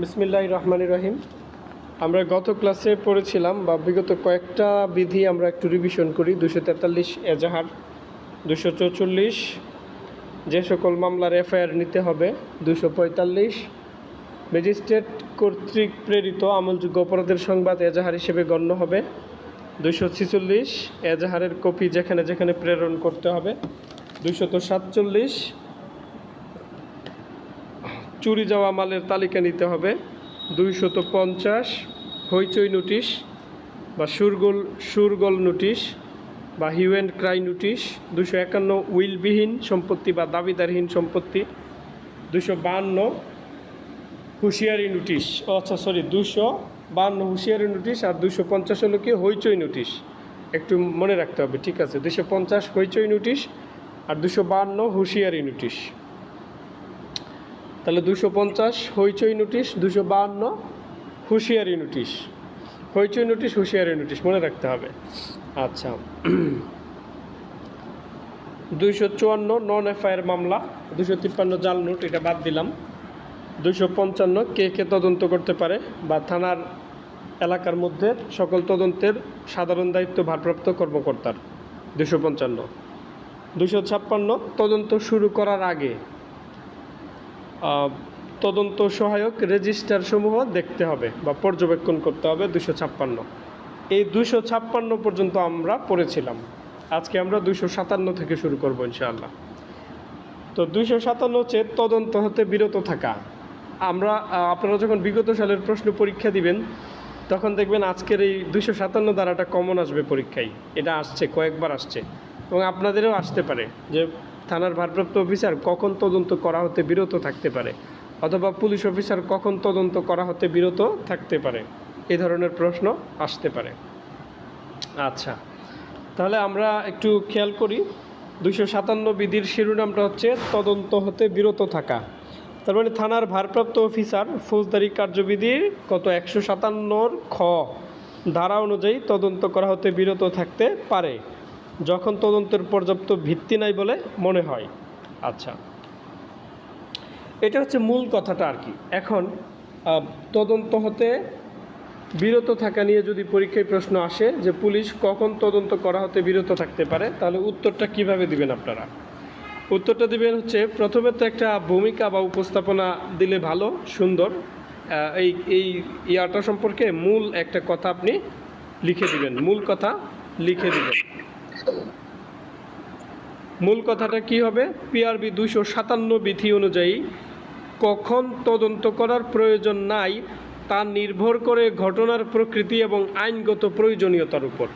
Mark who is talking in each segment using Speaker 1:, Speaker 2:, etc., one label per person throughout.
Speaker 1: বিসমিল্লাহির রহমানির রহিম। আমরা গত ক্লাসে পড়েছিলাম বা বিগত কয়েকটা বিধি আমরা একটু রিভিশন করি। 243 এজাহার, 244 যে সকল মামলার এফআইআর নিতে হবে, 245 ম্যাজিস্ট্রেট কর্তৃক প্রেরিত আমলযোগ্য অপরাধের সংবাদ এজাহার হিসেবে গণ্য হবে, 246 এজাহারের কপি যেখানে যেখানে প্রেরণ করতে হবে, 247 চুরি যাওয়া মালের তালিকা নিতে হবে, 250 হইচই নোটিশ বা সুরগোল নোটিশ বা হিউ অ্যান্ড ক্রাই নোটিশ, 251 উইলবিহীন সম্পত্তি বা দাবিদারহীন সম্পত্তি, 252 হুঁশিয়ারি নোটিশ, 252 হুঁশিয়ারি নোটিশ, আর 250 হলো কি হইচই নোটিশ। একটু মনে রাখতে হবে, ঠিক আছে? 250 হইচই নোটিশ আর 252 হুঁশিয়ারি নোটিশ। তাহলে 250 হইচই নোটিশ, 252 হুঁশিয়ারি নোটিশ। হইচই নোটিশ, হুঁশিয়ারি নোটিশ মনে রাখতে হবে। আচ্ছা, 254 নন এফআইআর মামলা, 253 জাল নোট, এটা বাদ দিলাম। 255 কে কে তদন্ত করতে পারে বা থানার এলাকার মধ্যে সকল তদন্তের সাধারণ দায়িত্ব ভারপ্রাপ্ত কর্মকর্তার, 255। 256 তদন্ত শুরু করার আগে তদন্ত সহায়ক রেজিস্টারসমূহ দেখতে হবে বা পর্যবেক্ষণ করতে হবে, 256। এই 256 পর্যন্ত আমরা পড়েছিলাম। আজকে আমরা 257 থেকে শুরু করব ইনশাআল্লাহ। তো 257 হচ্ছে তদন্ত হতে বিরত থাকা। আপনারা যখন বিগত সালের প্রশ্ন পরীক্ষা দিবেন তখন দেখবেন আজকের এই 257 ধারাটা কমন আসবে পরীক্ষায়। এটা আসছে, কয়েকবার আসছে, এবং আপনাদেরও আসতে পারে যে থানার ভারপ্রাপ্ত অফিসার কখন তদন্ত করা হতে বিরত থাকতে পারে, অথবা পুলিশ অফিসার কখন তদন্ত করা হতে বিরত থাকতে পারে। এই ধরনের প্রশ্ন আসতে পারে। আচ্ছা, তাহলে আমরা একটু খেয়াল করি। 257 বিধির শিরোনামটা হচ্ছে তদন্ত হতে বিরত থাকা। তার মানে থানার ভারপ্রাপ্ত অফিসার ফৌজদারি কার্যবিধির কত 157 খ ধারা অনুযায়ী তদন্ত করা হতে বিরত থাকতে পারে যখন তদন্তের পর্যাপ্ত ভিত্তি নাই বলে মনে হয়। আচ্ছা, এটা হচ্ছে মূল কথাটা আর কি। এখন তদন্ত হতে বিরত থাকা নিয়ে যদি পরীক্ষায় প্রশ্ন আসে যে পুলিশ কখন তদন্ত করা হতে বিরত থাকতে পারে, তাহলে উত্তরটা কিভাবে দিবেন আপনারা? উত্তরটা দিবেন হচ্ছে, প্রথমে তো একটা ভূমিকা বা উপস্থাপনা দিলে ভালো, সুন্দর। এই ইয়াটা সম্পর্কে মূল একটা কথা আপনি লিখে দিবেন, মূল কথা লিখে দিবেন। মূল কথাটা কি হবে? পিআরবি 257 বিধি অনুযায়ী কখন তদন্ত করার প্রয়োজন নাই তা নির্ভর করে ঘটনার প্রকৃতি এবং আইনগত প্রয়োজনীয়তার উপর।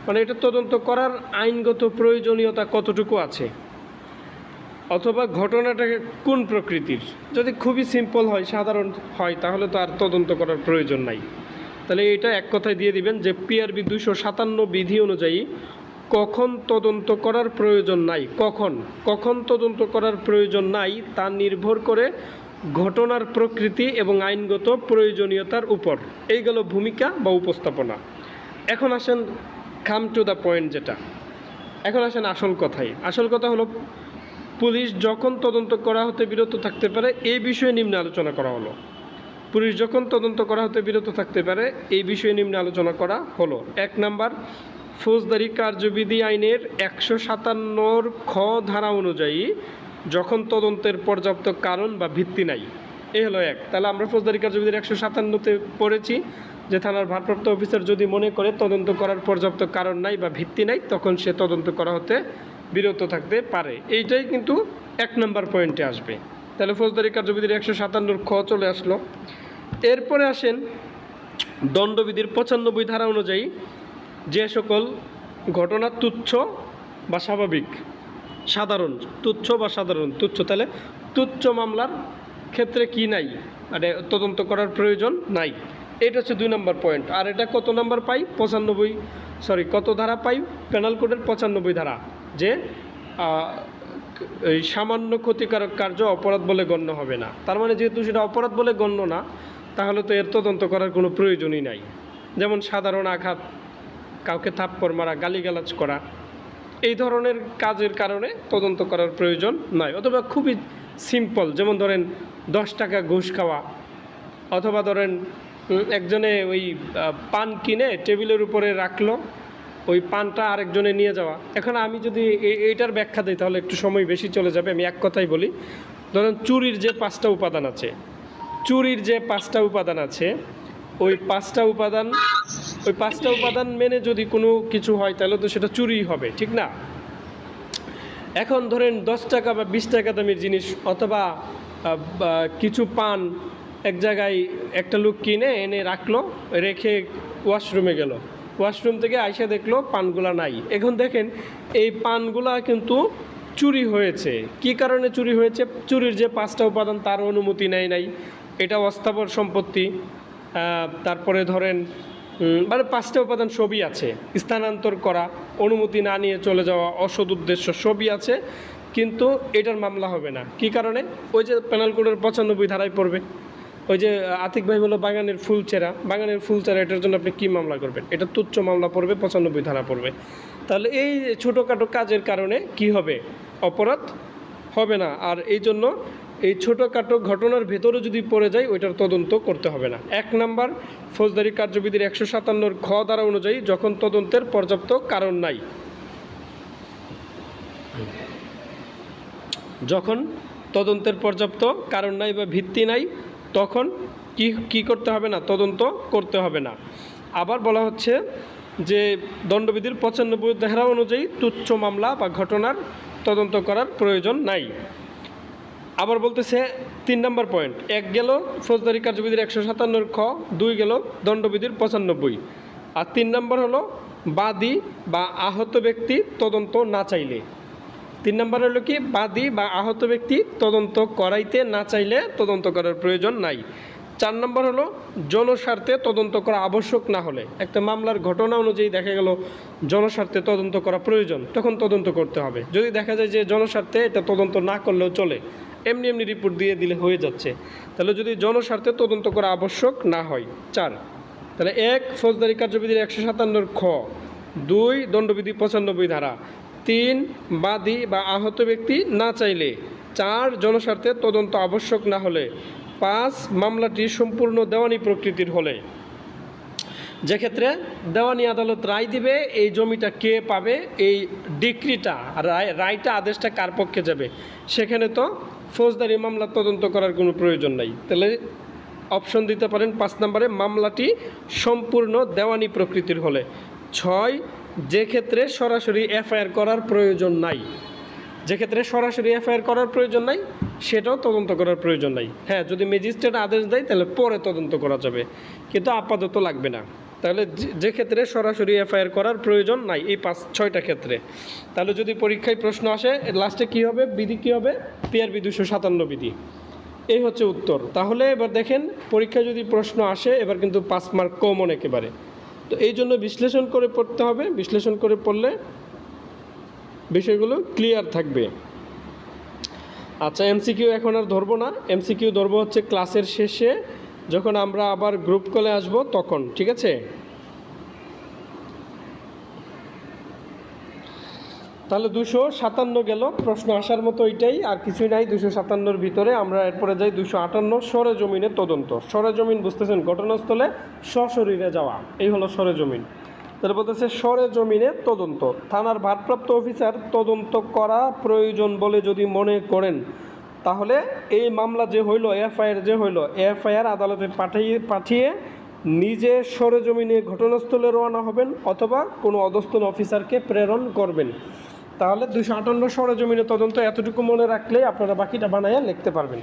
Speaker 1: মানে এটা তদন্ত করার আইনগত প্রয়োজনীয়তা কতটুকু আছে, অথবা ঘটনাটা কোন প্রকৃতির। যদি খুবই সিম্পল হয়, সাধারণ হয়, তাহলে তো আর তদন্ত করার প্রয়োজন নাই। তাহলে এটা এক কথায় দিয়ে দিবেন যে পিআরবি 257 বিধি অনুযায়ী কখন তদন্ত করার প্রয়োজন নাই, কখন তদন্ত করার প্রয়োজন নাই তা নির্ভর করে ঘটনার প্রকৃতি এবং আইনগত প্রয়োজনীয়তার উপর। এই গেল ভূমিকা বা উপস্থাপনা। এখন আসেন কাম টু দ্য পয়েন্ট, যেটা এখন আসেন আসল কথাই। আসল কথা হলো, পুলিশ যখন তদন্ত করা হতে বিরত থাকতে পারে এই বিষয়ে নিম্নে আলোচনা করা হলো। পুলিশ যখন তদন্ত করা হতে বিরত থাকতে পারে এই বিষয়ে নিম্নে আলোচনা করা হলো। 1 নাম্বার, ফৌজদারি কার্যবিধি আইনের 157 খ ধারা অনুযায়ী যখন তদন্তের পর্যাপ্ত কারণ বা ভিত্তি নাই। এই হলো 1। তাহলে আমরা ফৌজদারি কার্যবিধির 157-তে পড়েছি যে থানার ভারপ্রাপ্ত অফিসার যদি মনে করে তদন্ত করার পর্যাপ্ত কারণ নাই বা ভিত্তি নাই, তখন সে তদন্ত করা হতে বিরত থাকতে পারে। এইটাই কিন্তু 1 নম্বর পয়েন্টে আসবে। তাহলে ফৌজদারি কার্যবিধির 157 খ চলে আসলো। এরপরে আসেন দণ্ডবিধির 95 ধারা অনুযায়ী যে সকল ঘটনা তুচ্ছ বা স্বাভাবিক, সাধারণ, তুচ্ছ বা সাধারণ। তুচ্ছ, তাহলে তুচ্ছ মামলার ক্ষেত্রে কি নাই, মানে তদন্ত করার প্রয়োজন নাই। এটা হচ্ছে 2 নম্বর পয়েন্ট। আর এটা কত নাম্বার পাই? কত ধারা পাই? পেনাল কোডের 95 ধারা, যে এই সামান্য ক্ষতিকারক কার্য অপরাধ বলে গণ্য হবে না। তার মানে যেহেতু সেটা অপরাধ বলে গণ্য না, তাহলে তো এর তদন্ত করার কোনো প্রয়োজনই নাই। যেমন সাধারণ আঘাত, কাউকে থাপ্পড় মারা, গালিগালাজ করা, এই ধরনের কাজের কারণে তদন্ত করার প্রয়োজন নাই। অথবা খুবই সিম্পল, যেমন ধরেন 10 টাকা ঘুষ খাওয়া, অথবা ধরেন একজনে ওই পান কিনে টেবিলের উপরে রাখলো, ওই পানটা আরেকজনে নিয়ে যাওয়া। এখন আমি যদি এইটার ব্যাখ্যা দিই তাহলে একটু সময় বেশি চলে যাবে, আমি এক কথাই বলি। ধরেন চুরির যে 5টা উপাদান আছে, ওই 5টা উপাদান মেনে যদি কোনো কিছু হয় তাহলে তো সেটা চুরি হবে, ঠিক না? এখন ধরেন 10 টাকা বা 20 টাকা দামের জিনিস অথবা কিছু পান এক জায়গায় একটা লোক কিনে এনে রাখলো, রেখে ওয়াশরুমে গেল, ওয়াশরুম থেকে আইসা দেখলো পানগুলা নাই। এখন দেখেন এই পানগুলা কিন্তু চুরি হয়েছে। কি কারণে চুরি হয়েছে? চুরির যে 5টা উপাদান তার অনুমতি নেয় নাই, এটা অস্থাবর সম্পত্তি। তারপরে ধরেন মানে 5টা উপাদান সবই আছে, স্থানান্তর করা, অনুমতি না নিয়ে চলে যাওয়া, অসৎ উদ্দেশ্য সবই আছে, কিন্তু এটার মামলা হবে না। কি কারণে? ওই যে পেনাল কোডের 95 ধারায় পড়বে। ওই যে আতিক ভাই বললো বাগানের ফুল চেরা, এটার জন্য আপনি কি মামলা করবেন? এটা তুচ্ছ মামলা পড়বে, 95 ধারা পড়বে। তাহলে এই ছোটোখাটো কাজের কারণে কি হবে? অপরাধ হবে না। আর এই জন্য এই ছোটোখাটো ঘটনার ভেতরে যদি পড়ে যায় ওইটার তদন্ত করতে হবে না। 1 নাম্বার, ফৌজদারি কার্যবিধির 157 খ ধারা অনুযায়ী যখন তদন্তের পর্যাপ্ত কারণ নাই, যখন তদন্তের পর্যাপ্ত কারণ নাই বা ভিত্তি নাই, তখন কি করতে হবে না? তদন্ত করতে হবে না। আবার বলা হচ্ছে যে দণ্ডবিধির 95 ধারা অনুযায়ী তুচ্ছ মামলা বা ঘটনার তদন্ত করার প্রয়োজন নাই। আবার বলতেছে 3 নম্বর পয়েন্ট, 1 গেল ফৌজদারি কার্যবিধির 157 খ, 2 গেল দণ্ডবিধির 95, আর 3 নম্বর হলো বাদী বা আহত ব্যক্তি তদন্ত না চাইলে। 3 নম্বর হলো কি? বাদী বা আহত ব্যক্তি তদন্ত করাইতে না চাইলে তদন্ত করার প্রয়োজন নাই। 4 নম্বর হলো জনস্বার্থে তদন্ত করা আবশ্যক না হলে। একটা মামলার ঘটনা অনুযায়ী দেখা গেল জনস্বার্থে তদন্ত করা প্রয়োজন, তখন তদন্ত করতে হবে। যদি দেখা যায় যে জনস্বার্থে এটা তদন্ত না করলেও চলে, এমনি রিপোর্ট দিয়ে দিলে হয়ে যাচ্ছে, তাহলে যদি জনস্বার্থে তদন্ত করা আবশ্যক না হয়। 4, তাহলে 1 ফৌজদারি কার্যবিধির 157 খ, 2 দণ্ডবিধি 95 ধারা, 3 বাদী বা আহত ব্যক্তি না চাইলে, 4 জনস্বার্থে তদন্ত আবশ্যক না হলে, 5 মামলাটি সম্পূর্ণ দেওয়ানি প্রকৃতির হলে। যে ক্ষেত্রে দেওয়ানি আদালত রায় দিবে এই জমিটা কে পাবে, এই ডিক্রিটা রায়টা আদেশটা কার পক্ষে যাবে, সেখানে তো ফৌজদারি মামলা তদন্ত করার কোনো প্রয়োজন নাই। তাহলে অপশন দিতে পারেন 5 নম্বরে মামলাটি সম্পূর্ণ দেওয়ানি প্রকৃতির হলে। 6 যে ক্ষেত্রে সরাসরি এফআইআর করার প্রয়োজন নাই, করার প্রয়োজন নাই সেটাও তদন্ত করার প্রয়োজন নাই। হ্যাঁ, যদি ম্যাজিস্ট্রেট আদেশ দেয় তাহলে পরে তদন্ত করা যাবে, কিন্তু আপাতত লাগবে না। তাহলে যে ক্ষেত্রে সরাসরি এফআইআর করার প্রয়োজন নাই, এই 5-6টা ক্ষেত্রে। তাহলে যদি পরীক্ষায় প্রশ্ন আসে লাস্টে কি হবে, বিধি কি হবে? পিআরবি 257 বিধি। এই হচ্ছে উত্তর। তাহলে এবার দেখেন পরীক্ষায় যদি প্রশ্ন আসে এবার কিন্তু 5 মার্ক কমন একেবারে। তো এই জন্য বিশ্লেষণ করে পড়তে হবে, বিশ্লেষণ করে পড়লে বিষয়গুলো ক্লিয়ার থাকবে। আচ্ছা, এমসিকিউ এখন আর ধরবো না, এমসিকিউ ধরবো হচ্ছে ক্লাসের শেষে, যখন আমরা আবার গ্রুপ কলে আসব তখন, ঠিক আছে? তাহলে 257 গেল, প্রশ্ন আসার মতো ওইটাই, আর কিছুই নাই 257-র ভিতরে। আমরা এরপরে যাই 258 সরেজমিনের তদন্ত। সরেজমিন বুঝতেছেন, ঘটনাস্থলে সশরীরে যাওয়া, এই হলো সরেজমিন। তাহলে বলতেছে সরেজমিনের তদন্ত। থানার ভারপ্রাপ্ত অফিসার তদন্ত করা প্রয়োজন বলে যদি মনে করেন তাহলে এই মামলা যে হইল, এফআইআর আদালতে পাঠিয়ে নিজে সরেজমিনে ঘটনাস্থলে রওনা হবেন অথবা কোনো অধস্তন অফিসারকে প্রেরণ করবেন। তাহলে 258 সরেজমিনে তদন্ত এতটুকু মনে রাখলেই আপনারা বাকিটা বানায়া লিখতে পারবেন।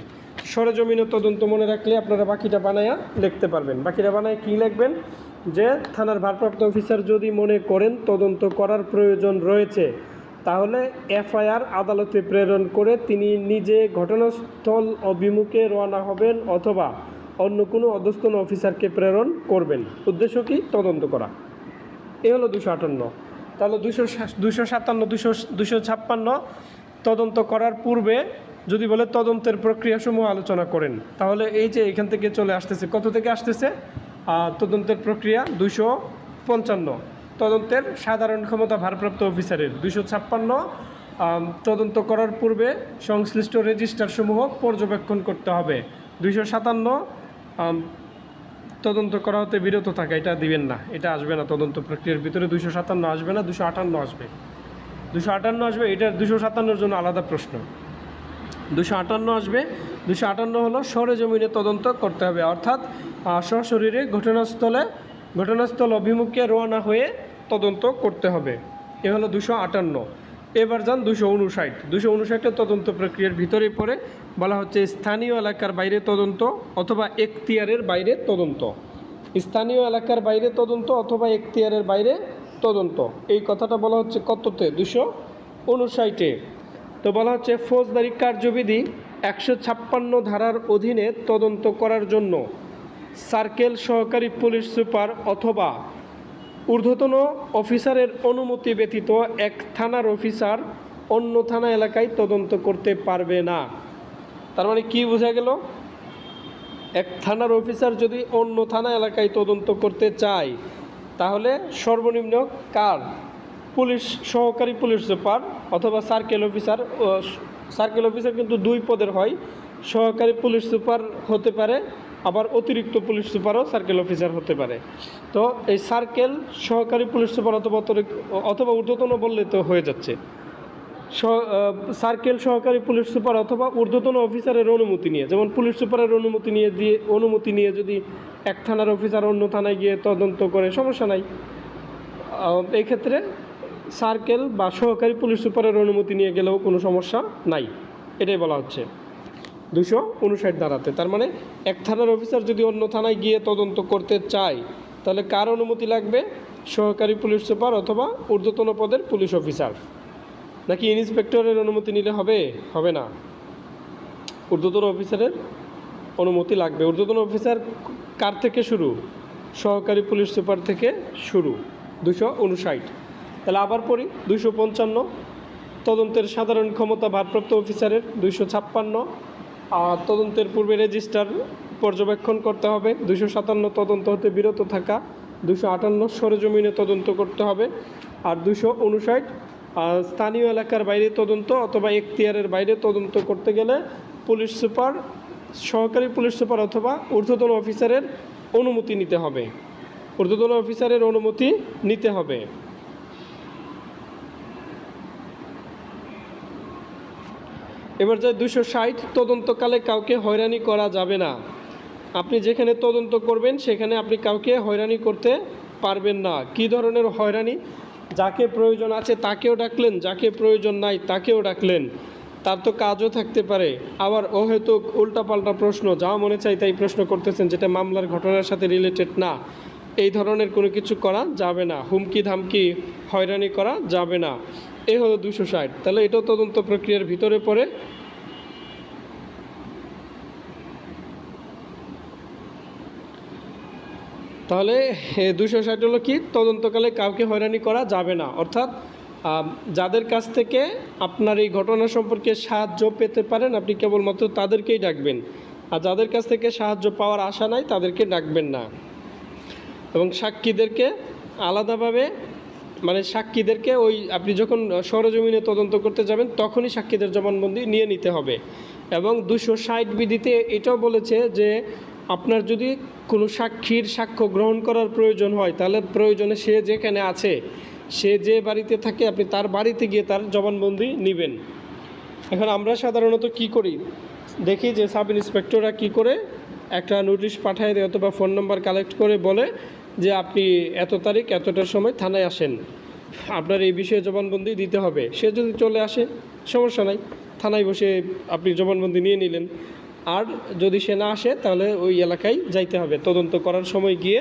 Speaker 1: সরেজমিনে তদন্ত মনে রাখলে আপনারা বাকিটা বানায়া লিখতে পারবেন। বাকিটা বানায় কি লিখবেন? যে থানার ভারপ্রাপ্ত অফিসার যদি মনে করেন তদন্ত করার প্রয়োজন রয়েছে তাহলে এফআইআর আদালতে প্রেরণ করে তিনি নিজে ঘটনাস্থল অভিমুখে রওনা হবেন অথবা অন্য কোনো অধস্তন অফিসারকে প্রেরণ করবেন। উদ্দেশ্য কি? তদন্ত করা। এ হলো 258। তাহলে 256 তদন্ত করার পূর্বে যদি বলে তদন্তের প্রক্রিয়াসমূহ আলোচনা করেন, তাহলে এই যে এখান থেকে চলে আসতেছে, কত থেকে আসতেছে? তদন্তের প্রক্রিয়া 255। তদন্তের সাধারণ ক্ষমতা ভারপ্রাপ্ত অফিসারের 256। তদন্ত করার পূর্বে সংশ্লিষ্ট রেজিস্টারসমূহ পর্যবেক্ষণ করতে হবে। 257 তদন্ত করা হতে বিরত থাকা, এটা দিবেন না, এটা আসবে না তদন্ত প্রক্রিয়ার ভিতরে। 257 আসবে না, 258 আসবে। 258 আসবে, এটা 257-র জন্য আলাদা প্রশ্ন। 258 আসবে। 258 হলো সরেজমিনে তদন্ত করতে হবে, অর্থাৎ সশরীরে ঘটনাস্থল অভিমুখে রওনা হয়ে তদন্ত করতে হবে। এ হলো 258। এবার যান 259। 259-এর তদন্ত প্রক্রিয়ার ভিতরে পড়ে, বলা হচ্ছে স্থানীয় এলাকার বাইরে তদন্ত অথবা এখতিয়ারের বাইরে তদন্ত। স্থানীয় এলাকার বাইরে তদন্ত অথবা এখতিয়ারের বাইরে তদন্ত, এই কথাটা বলা হচ্ছে কততে? 259-এ। তো বলা হচ্ছে ফৌজদারি কার্যবিধি 156 ধারার অধীনে তদন্ত করার জন্য সার্কেল সহকারী পুলিশ সুপার অথবা ঊর্ধ্বতন অফিসারের অনুমতি ব্যতীত এক থানার অফিসার অন্য থানা এলাকায় তদন্ত করতে পারবে না। তার মানে কি বোঝা গেল? এক থানার অফিসার যদি অন্য থানা এলাকায় তদন্ত করতে চায়, তাহলে সর্বনিম্ন কার? সহকারী পুলিশ সুপার অথবা সার্কেল অফিসার। সার্কেল অফিসার কিন্তু 2 পদের হয়, সহকারী পুলিশ সুপার হতে পারে, আবার অতিরিক্ত পুলিশ সুপারও সার্কেল অফিসার হতে পারে। তো এই সার্কেল সহকারী পুলিশ সুপার অথবা ঊর্ধ্বতন বললে তো হয়ে যাচ্ছে। সার্কেল সহকারী পুলিশ সুপার অথবা ঊর্ধ্বতন অফিসারের অনুমতি নিয়ে, যেমন পুলিশ সুপারের অনুমতি নিয়ে যদি এক থানার অফিসার অন্য থানায় গিয়ে তদন্ত করে, সমস্যা নাই। এই ক্ষেত্রে সার্কেল বা সহকারী পুলিশ সুপারের অনুমতি নিয়ে গেলেও কোনো সমস্যা নাই, এটাই বলা হচ্ছে 259 ধারাতে। তার মানে এক থানার অফিসার যদি অন্য থানায় গিয়ে তদন্ত করতে চায়, তাহলে কার অনুমতি লাগবে? সহকারী পুলিশ সুপার অথবা ঊর্ধ্বতন পদের পুলিশ অফিসার। নাকি ইন্সপেক্টরের অনুমতি নিলে হবে? হবে না, ঊর্ধ্বতন অফিসারের অনুমতি লাগবে। ঊর্ধ্বতন অফিসার কার থেকে শুরু? সহকারী পুলিশ সুপার থেকে শুরু। 259। তাহলে আবার পড়ি 255, তদন্তের সাধারণ ক্ষমতা ভারপ্রাপ্ত অফিসারের। 256, তদন্তের পূর্বে রেজিস্ট্রার পর্যবেক্ষণ করতে হবে। 257, তদন্ত হতে বিরত থাকা। 258, সরেজমিনে তদন্ত করতে হবে। আর 259, স্থানীয় এলাকার বাইরে তদন্ত অথবা এখতিয়ারের বাইরে তদন্ত করতে গেলে পুলিশ সুপার, সহকারী পুলিশ সুপার অথবা ঊর্ধ্বতন অফিসারের অনুমতি নিতে হবে। ঊর্ধ্বতন অফিসারের অনুমতি নিতে হবে। এবার যায় 260, তদন্তকালে কাউকে হয়রানি করা যাবে না। আপনি যেখানে তদন্ত করবেন সেখানে আপনি কাউকে হয়রানি করতে পারবেন না। কি ধরনের হয়রানি? যাকে প্রয়োজন আছে তাকেও ডাকলেন, যাকে প্রয়োজন নাই তাকেও ডাকলেন, তার তো কাজও থাকতে পারে। আবার অহেতুক উল্টাপাল্টা প্রশ্ন, যা মনে চাই তাই প্রশ্ন করতেছেন, যেটা মামলার ঘটনার সাথে রিলেটেড না, এই ধরনের কোনো কিছু করা যাবে না। হুমকি ধামকি হয়রানি করা যাবে না। এই হলো 260। তাহলে এটাও তদন্ত প্রক্রিয়ার ভিতরে পড়ে। তাহলে 260 হলো কি? তদন্তকালে কাউকে হয়রানি করা যাবে না, অর্থাৎ যাদের কাছ থেকে আপনার এই ঘটনা সম্পর্কে সাহায্য পেতে পারেন, আপনি কেবলমাত্র তাদেরকেই ডাকবেন। আর যাদের কাছ থেকে সাহায্য পাওয়ার আশা নাই, তাদেরকে ডাকবেন না। এবং সাক্ষীদেরকে আলাদাভাবে, মানে সাক্ষীদেরকে ওই আপনি যখন সরেজমিনে তদন্ত করতে যাবেন তখনই সাক্ষীদের জবানবন্দি নিয়ে নিতে হবে। এবং 260 বিধিতে এটাও বলেছে যে আপনার যদি কোনো সাক্ষীর সাক্ষ্য গ্রহণ করার প্রয়োজন হয়, তাহলে প্রয়োজনে সে যেখানে আছে, সে যে বাড়িতে থাকে, আপনি তার বাড়িতে গিয়ে তার জবানবন্দি নেবেন। এখন আমরা সাধারণত কি করি, দেখি যে সাব ইন্সপেক্টররা কী করে, একটা নোটিশ পাঠায় দেয় অথবা ফোন নাম্বার কালেক্ট করে বলে যে আপনি এত তারিখ এতটার সময় থানায় আসেন, আপনার এই বিষয়ে জবানবন্দি দিতে হবে। সে যদি চলে আসে, সমস্যা নাই, থানায় বসে আপনি জবানবন্দি নিয়ে নিলেন। আর যদি সে না আসে, তাহলে ওই এলাকায় যাইতে হবে, তদন্ত করার সময় গিয়ে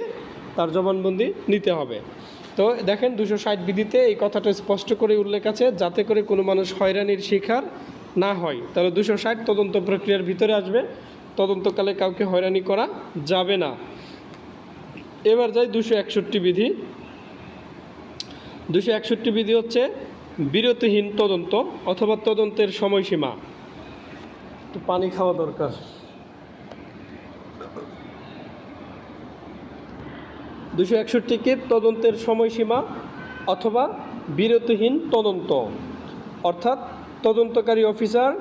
Speaker 1: তার জবানবন্দি নিতে হবে। তো দেখেন 260 বিধিতে এই কথাটা স্পষ্ট করে উল্লেখ আছে, যাতে করে কোনো মানুষ হয়রানির শিকার না হয়। তাহলে 260 তদন্ত প্রক্রিয়ার ভিতরে আসবে, তদন্তকালে কাউকে হয়রানি করা যাবে না। এবার যাই 261 বিধি। 261 বিধি হচ্ছে বিরতিহীন তদন্ত অথবা তদন্তের সময়সীমা। তো পানি খাওয়া দরকার। 261 কি? তদন্তের সময়সীমা অথবা বিরতিহীন তদন্ত, অর্থাৎ তদন্তকারী অফিসার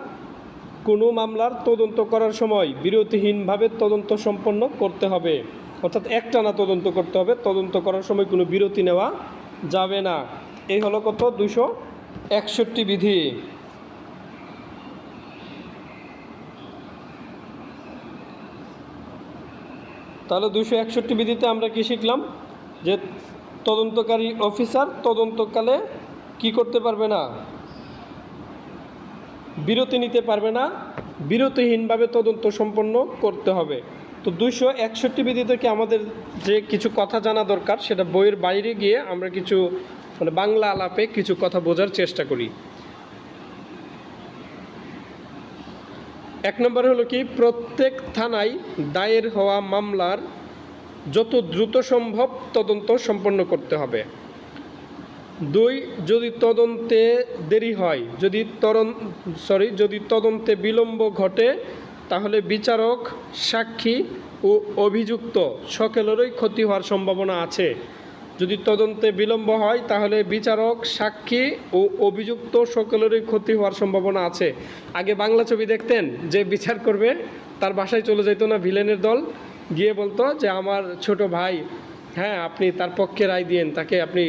Speaker 1: কোনো মামলার তদন্ত করার সময় বিরতিহীনভাবে তদন্ত সম্পন্ন করতে হবে। অর্থাৎ একটানা তদন্ত করতে হবে, তদন্ত করার সময় কোনো বিরতি নেওয়া যাবে না। এই হলো কত 261 বিধি। তাহলে 261 বিধিতে আমরা কি শিখলাম? যে তদন্তকারী অফিসার তদন্তকালে কি করতে পারবে না? বিরতি নিতে পারবে না, বিরতিহীনভাবে তদন্ত সম্পন্ন করতে হবে। তো 261 বিধি থেকে আমাদের যে কিছু কথা জানা দরকার, সেটা বইয়ের বাইরে গিয়ে আমরা কিছু মানে বাংলা আলাপে কিছু কথা বোঝার চেষ্টা করি। এক নম্বর হলো কি, প্রত্যেক থানায় দায়ের হওয়া মামলার যত দ্রুত সম্ভব তদন্ত সম্পন্ন করতে হবে। 2, যদি তদন্তে দেরি হয়, যদি তদন্তে বিলম্ব ঘটে, তাহলে বিচারক, সাক্ষী ও অভিযুক্ত সকলেরই ক্ষতি হওয়ার সম্ভাবনা আছে। যদি তদন্তে বিলম্ব হয় তাহলে বিচারক, সাক্ষী ও অভিযুক্ত সকলেরই ক্ষতি হওয়ার সম্ভাবনা আছে। আগে বাংলা ছবি দেখতেন, যে বিচার করবে তার বাসায় চলে যেত না ভিলেনের দল, গিয়ে বলতো যে আমার ছোট ভাই, হ্যাঁ আপনি তার পক্ষে রায় দিয়েন, তাকে আপনি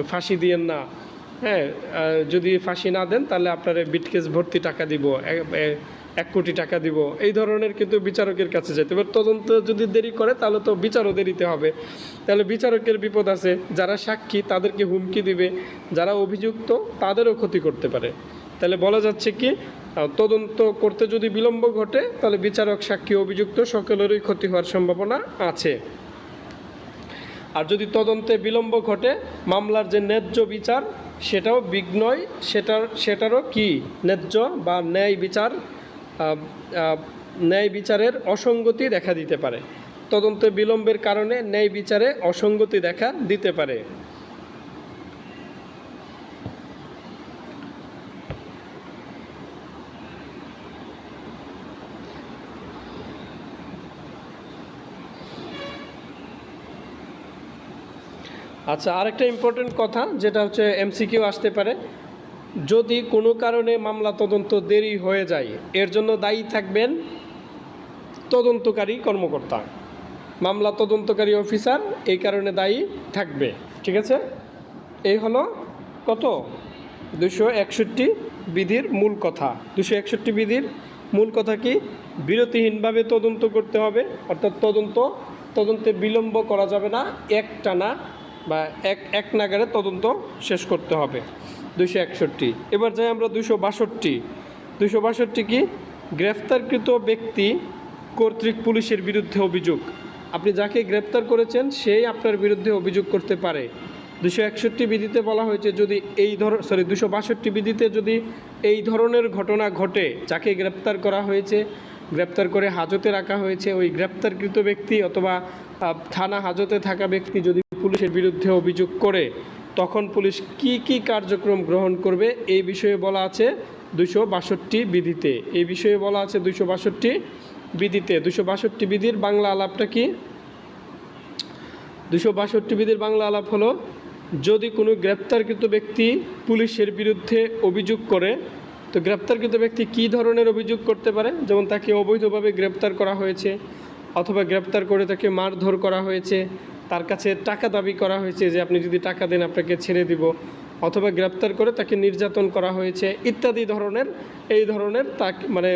Speaker 1: ফাঁসি দিয়েন না, হ্যাঁ যদি ফাঁসি না দেন তাহলে আপনার বিটকেস ভর্তি টাকা দিব, 1 কোটি টাকা দিব, এই ধরনের কিন্তু বিচারকের কাছে যেতে। এবার তদন্ত যদি দেরি করে তাহলে তো বিচারও দেরিতে হবে, তাহলে বিচারকের বিপদ আছে। যারা সাক্ষী তাদেরকে হুমকি দিবে, যারা অভিযুক্ত তাদেরও ক্ষতি করতে পারে। তাহলে বলা যাচ্ছে কি, তদন্ত করতে যদি বিলম্ব ঘটে তাহলে বিচারক, সাক্ষী, অভিযুক্ত সকলেরই ক্ষতি হওয়ার সম্ভাবনা আছে। আর যদি তদন্তে বিলম্ব ঘটে, মামলার যে ন্যায্য বিচার সেটাও বিঘ্নয়, সেটারও কি ন্যায্য বা ন্যায় বিচারের অসঙ্গতি দেখা দিতে পারে। তদন্তে বিলম্বের কারণে ন্যায় বিচারে অসঙ্গতি দেখা দিতে পারে। আচ্ছা, আরেকটা ইম্পর্টেন্ট কথা, যেটা হচ্ছে এমসিকিউ আসতে পারে, যদি কোনো কারণে মামলা তদন্ত দেরি হয়ে যায়, এর জন্য দায়ী থাকবেন তদন্তকারী কর্মকর্তা, মামলা তদন্তকারী অফিসার এই কারণে দায়ী থাকবে। ঠিক আছে, এই হলো কত 261 বিধির মূল কথা। 261 বিধির মূল কথা কি? বিরতিহীনভাবে তদন্ত করতে হবে, অর্থাৎ তদন্তে বিলম্ব করা যাবে না, একটানা বা এক নাগারে তদন্ত শেষ করতে হবে। 261। এবার যাই আমরা 262। 262 কি? গ্রেফতারকৃত ব্যক্তি কর্তৃক পুলিশের বিরুদ্ধে অভিযোগ। আপনি যাকে গ্রেপ্তার করেছেন সেই আপনার বিরুদ্ধে অভিযোগ করতে পারে। 261 বিধিতে বলা হয়েছে, যদি 262 বিধিতে যদি এই ধরনের ঘটনা ঘটে, যাকে গ্রেপ্তার করা হয়েছে, গ্রেপ্তার করে হাজতে রাখা হয়েছে, ওই গ্রেপ্তারকৃত ব্যক্তি অথবা থানা হাজতে থাকা ব্যক্তি যদি পুলিশের বিরুদ্ধে অভিযোগ করে, তখন পুলিশ কি কি কার্যক্রম গ্রহণ করবে এই বিষয়ে বলা আছে 262 বিধিতে। এই বিষয়ে বলা আছে 262 বিধিতে। 262 বিধির বাংলা আলাপটা কি? 262 বিধির বাংলা আলাপ হলো, যদি কোনো গ্রেপ্তারকৃত ব্যক্তি পুলিশের বিরুদ্ধে অভিযোগ করে, তো গ্রেপ্তারকৃত ব্যক্তি কী ধরনের অভিযোগ করতে পারে? যেমন তাকে অবৈধভাবে গ্রেপ্তার করা হয়েছে, অথবা গ্রেপ্তার করে তাকে মারধর করা হয়েছে, তার কাছে টাকা দাবি করা হয়েছে যে আপনি যদি টাকা দেন আপনাকে ছেড়ে দিব, অথবা গ্রেপ্তার করে তাকে নির্যাতন করা হয়েছে ইত্যাদি ধরনের, এই ধরনের তাকে মানে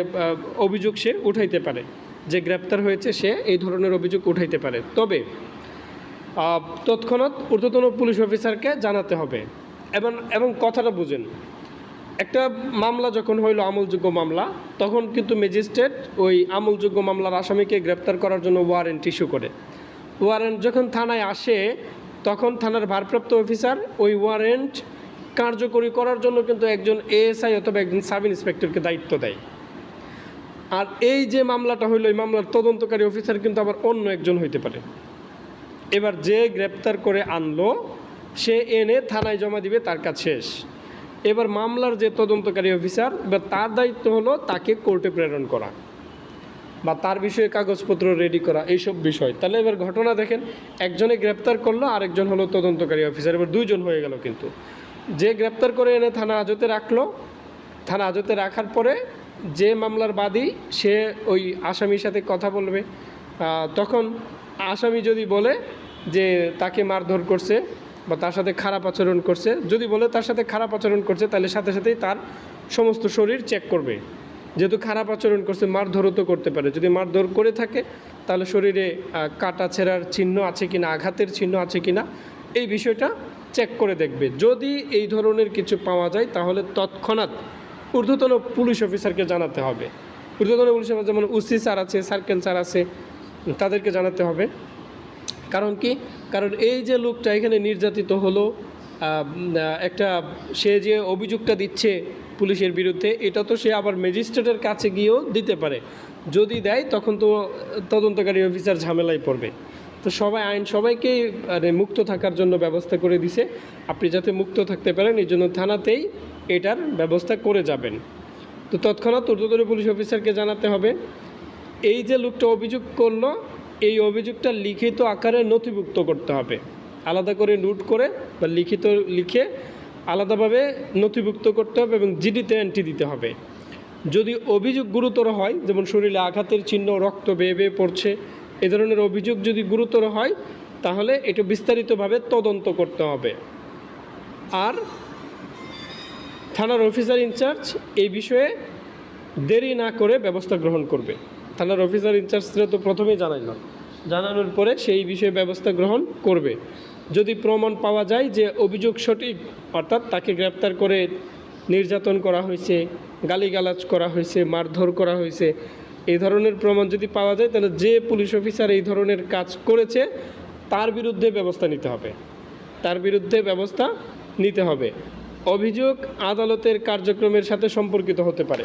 Speaker 1: অভিযোগ সে উঠাইতে পারে। যে গ্রেপ্তার হয়েছে সে এই ধরনের অভিযোগ উঠাইতে পারে। তবে তৎক্ষণাৎ ঊর্ধ্বতন পুলিশ অফিসারকে জানাতে হবে। এবং কথাটা বুঝেন, একটা মামলা যখন হইল আমলযোগ্য মামলা, তখন কিন্তু ম্যাজিস্ট্রেট ওই আমলযোগ্য মামলার আসামিকে গ্রেপ্তার করার জন্য ওয়ারেন্ট ইস্যু করে। ওয়ারেন্ট যখন থানায় আসে, তখন থানার ভারপ্রাপ্ত অফিসার ওই ওয়ারেন্ট কার্যকরী করার জন্য কিন্তু একজন এএসআই অথবা একজন সাব ইন্সপেক্টরকে দায়িত্ব দেয়। আর এই যে মামলাটা হইল, এই মামলার তদন্তকারী অফিসার কিন্তু আবার অন্য একজন হইতে পারে। এবার যে গ্রেপ্তার করে আনলো সে এনে থানায় জমা দিবে, তার কাজ শেষ। এবার মামলার যে তদন্তকারী অফিসার, এবার তার দায়িত্ব হলো তাকে কোর্টে প্রেরণ করা বা তার বিষয়ে কাগজপত্র রেডি করা, এইসব বিষয়। তাহলে এবার ঘটনা দেখেন, একজনে গ্রেপ্তার করলো, আরেকজন হলো তদন্তকারী অফিসার, এবার দুইজন হয়ে গেল। কিন্তু যে গ্রেপ্তার করে এনে থানা হাজতে রাখলো, থানা হাজতে রাখার পরে যে মামলার বাদী সে ওই আসামির সাথে কথা বলবে, তখন আসামি যদি বলে যে তাকে মারধর করছে বা তার সাথে খারাপ আচরণ করছে, যদি বলে তার সাথে খারাপ আচরণ করছে, তাহলে সাথে সাথেই তার সমস্ত শরীর চেক করবে। যেহেতু খারাপ আচরণ করছে, মারধরও তো করতে পারে। যদি মারধর করে থাকে তাহলে শরীরে কাটা ছেঁড়ার চিহ্ন আছে কিনা, আঘাতের চিহ্ন আছে কিনা, এই বিষয়টা চেক করে দেখবে। যদি এই ধরনের কিছু পাওয়া যায় তাহলে তৎক্ষণাৎ ঊর্ধ্বতন পুলিশ অফিসারকে জানাতে হবে। ঊর্ধ্বতন পুলিশ অফিসার যেমন ওসি স্যার আছে, সার্কেল স্যার আছে, তাদেরকে জানাতে হবে। কারণ কি? কারণ এই যে লোকটা এখানে নির্যাতিত হলো, একটা সে যে অভিযোগটা দিচ্ছে পুলিশের বিরুদ্ধে, এটা তো সে আবার ম্যাজিস্ট্রেটের কাছে গিয়েও দিতে পারে। যদি দেয় তখন তো তদন্তকারী অফিসার ঝামেলায় পড়বে। তো আইন সবাইকেই মুক্ত থাকার জন্য ব্যবস্থা করে দিছে। আপনি যাতে মুক্ত থাকতে পারেন এই জন্য থানাতেই এটার ব্যবস্থা করে যাবেন। তো তৎক্ষণাৎ ঊর্ধ্বতন পুলিশ অফিসারকে জানাতে হবে। এই যে লোকটা অভিযোগ করলো, এই অভিযোগটা লিখিত আকারে নথিভুক্ত করতে হবে, আলাদা করে নোট করে বা লিখে আলাদাভাবে নথিভুক্ত করতে হবে এবং জিডিতে এন্ট্রি দিতে হবে। যদি অভিযোগ গুরুতর হয়, যেমন শরীরে আঘাতের চিহ্ন, রক্ত বেয়ে বেয়ে পড়ছে, এ ধরনের অভিযোগ যদি গুরুতর হয় তাহলে এটা বিস্তারিতভাবে তদন্ত করতে হবে। আর থানার অফিসার ইনচার্জ এই বিষয়ে দেরি না করে ব্যবস্থা গ্রহণ করবে। থানার অফিসার ইনচার্জরা তো প্রথমেই জানানোর পরে সেই বিষয়ে ব্যবস্থা গ্রহণ করবে। যদি প্রমাণ পাওয়া যায় যে অভিযোগ সঠিক, অর্থাৎ তাকে গ্রেপ্তার করে নির্যাতন করা হয়েছে, গালিগালাজ করা হয়েছে, মারধর করা হয়েছে, এই ধরনের প্রমাণ যদি পাওয়া যায় তাহলে যে পুলিশ অফিসার এই ধরনের কাজ করেছে তার বিরুদ্ধে ব্যবস্থা নিতে হবে। অভিযোগ আদালতের কার্যক্রমের সাথে সম্পর্কিত হতে পারে।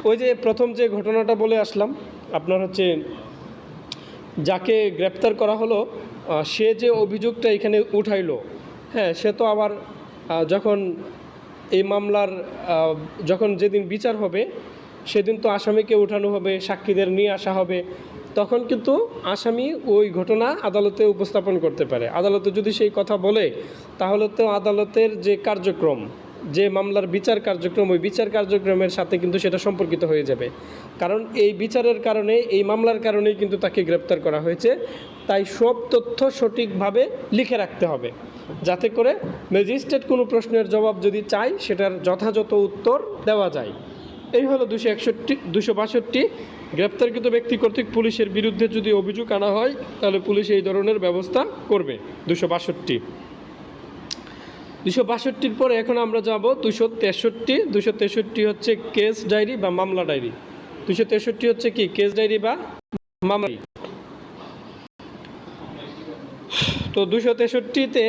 Speaker 1: ওই যে প্রথম যে ঘটনাটা বলে আসলাম, আপনার হচ্ছে যাকে গ্রেপ্তার করা হলো, সে যে অভিযোগটা এখানে উঠাইলো, হ্যাঁ, সে তো আবার যখন এই মামলার যখন যেদিন বিচার হবে সেদিন তো আসামিকে উঠানো হবে, সাক্ষীদের নিয়ে আসা হবে, তখন কিন্তু আসামি ওই ঘটনা আদালতে উপস্থাপন করতে পারে। আদালতে যদি সেই কথা বলে তাহলে তো আদালতের যে কার্যক্রম, যে মামলার বিচার কার্যক্রম, ওই বিচার কার্যক্রমের সাথে কিন্তু সেটা সম্পর্কিত হয়ে যাবে। কারণ এই বিচারের কারণে, এই মামলার কারণেই কিন্তু তাকে গ্রেপ্তার করা হয়েছে। তাই সব তথ্য সঠিকভাবে লিখে রাখতে হবে, যাতে করে ম্যাজিস্ট্রেট কোনো প্রশ্নের জবাব যদি চায় সেটার যথাযথ উত্তর দেওয়া যায়। এই হলো 262 গ্রেপ্তারকৃত ব্যক্তি কর্তৃক পুলিশের বিরুদ্ধে যদি অভিযোগ আনা হয় তাহলে পুলিশ এই ধরনের ব্যবস্থা করবে। 262 পরে এখন আমরা যাব 263 হচ্ছে কেস ডায়েরি বা মামলা ডায়েরি। 263 হচ্ছে কি? কেস ডায়েরি বা মামলা। তো 263-তে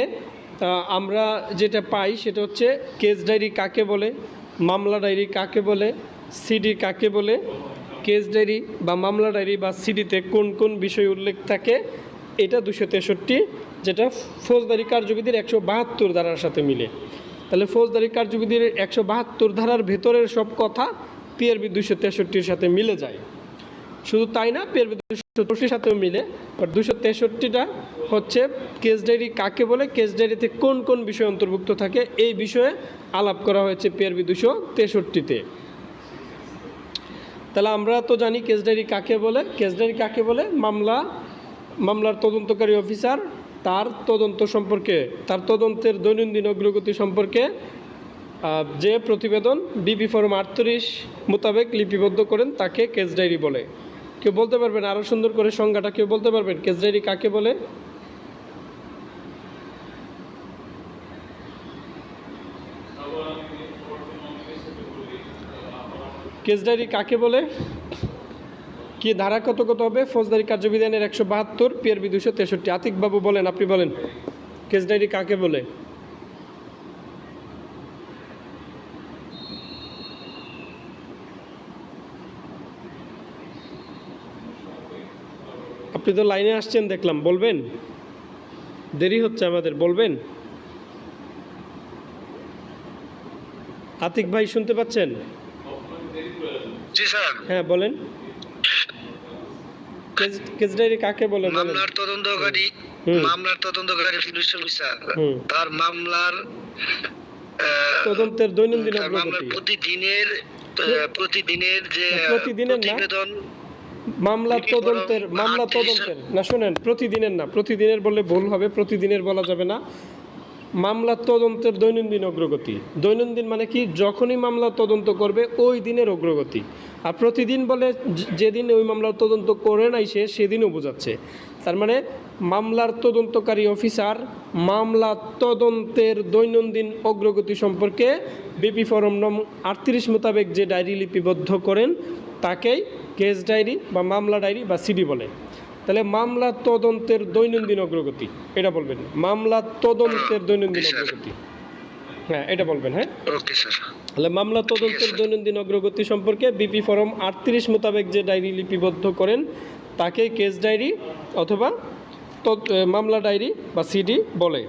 Speaker 1: আমরা যেটা পাই সেটা হচ্ছে কেস ডায়েরি কাকে বলে, মামলা ডায়েরি কাকে বলে, সিডি কাকে বলে, কেস ডায়েরি বা মামলা ডায়েরি বা সিডিতে কোন কোন বিষয় উল্লেখ থাকে, এটা 263, যেটা ফৌজদারি কার্যবিধির 172 ধারার সাথে মিলে। তাহলে ফৌজদারি কার্যবিধির 172 ধারার ভেতরের সব কথা পিআরবি 263-র সাথে মিলে যায়। শুধু তাই না, পিআরবি 263-র সাথেও মিলে। বাট 263টা হচ্ছে কেস ডায়েরি কাকে বলে, কেস ডায়েরিতে কোন কোন বিষয় অন্তর্ভুক্ত থাকে, এই বিষয়ে আলাপ করা হয়েছে পিআরবি 263-তে। তাহলে আমরা তো জানি কেস ডায়েরি কাকে বলে। কেস ডায়েরি কাকে বলে? মামলার তদন্তকারী অফিসার তার তদন্ত সম্পর্কে, তার তদন্তের দৈনন্দিন অগ্রগতি সম্পর্কে যে প্রতিবেদন বিবি ফরম 38 মোতাবেক লিপিবদ্ধ করেন তাকে কেস ডায়েরি বলে। কেউ বলতে পারবেন আরও সুন্দর করে সংজ্ঞাটা? কেউ বলতে পারবেন কেস ডায়েরি কাকে বলে? কেস ডায়েরি কাকে বলে? কি ধারা কত হবে? ফৌজদারি কার্যবিধানের 172, পিআরবি 263। আতিক বাবু বলেন, আপনি বলেন কেস ডায়েরি কাকে বলে? আপনি তো লাইনে আসছেন দেখলাম, বলবেন? দেরি হচ্ছে আমাদের, বলবেন? আতিক ভাই শুনতে পাচ্ছেন?
Speaker 2: জি স্যার।
Speaker 1: হ্যাঁ বলেন, কেস ডায়েরি কাকে বলে?
Speaker 2: মামলার তদন্তকারী পুলিশ অফিসার তার মামলার
Speaker 1: তদন্তের দৈনন্দিন
Speaker 2: প্রতিদিনের যে প্রতিবেদন
Speaker 1: মামলা
Speaker 2: BP
Speaker 1: তদন্তের
Speaker 2: ফরম
Speaker 1: মামলা
Speaker 2: 38
Speaker 1: তদন্তের না, শোনেন, প্রতিদিনের না, প্রতিদিনের বললে ভুল হবে, প্রতিদিনের বলা যাবে না। মামলা তদন্তের দৈনন্দিন অগ্রগতি। দৈনন্দিন মানে কি, যখনই মামলা তদন্ত করবে ওই দিনের অগ্রগতি। আর প্রতিদিন বলে যেদিন ওই মামলার তদন্ত করে নাই সে সেদিনও বোঝাচ্ছে। তার মানে মামলার তদন্তকারী অফিসার মামলা তদন্তের দৈনন্দিন অগ্রগতি সম্পর্কে বিপি ফরম নং 38 মোতাবেক যে ডায়েরি লিপিবদ্ধ করেন তাকেই কেস ডায়েরি বা মামলা ডায়েরি বা সিডি বলে। তাহলে মামলা তদন্তের দৈনন্দিন অগ্রগতি এটা বলবেন, মামলা তদন্তের দৈনন্দিন
Speaker 2: Okay, sir.
Speaker 1: অগ্রগতি, হ্যাঁ এটা বলবেন। হ্যাঁ,
Speaker 2: ওকে স্যার।
Speaker 1: তাহলে মামলা তদন্তের
Speaker 2: স্যার।
Speaker 1: দৈনন্দিন অগ্রগতি সম্পর্কে বিপি ফরম 38 মোতাবেক যে ডায়েরি লিপিবদ্ধ করেন তাকে কেস ডায়েরি অথবা মামলা ডায়েরি বা সিডি বলে।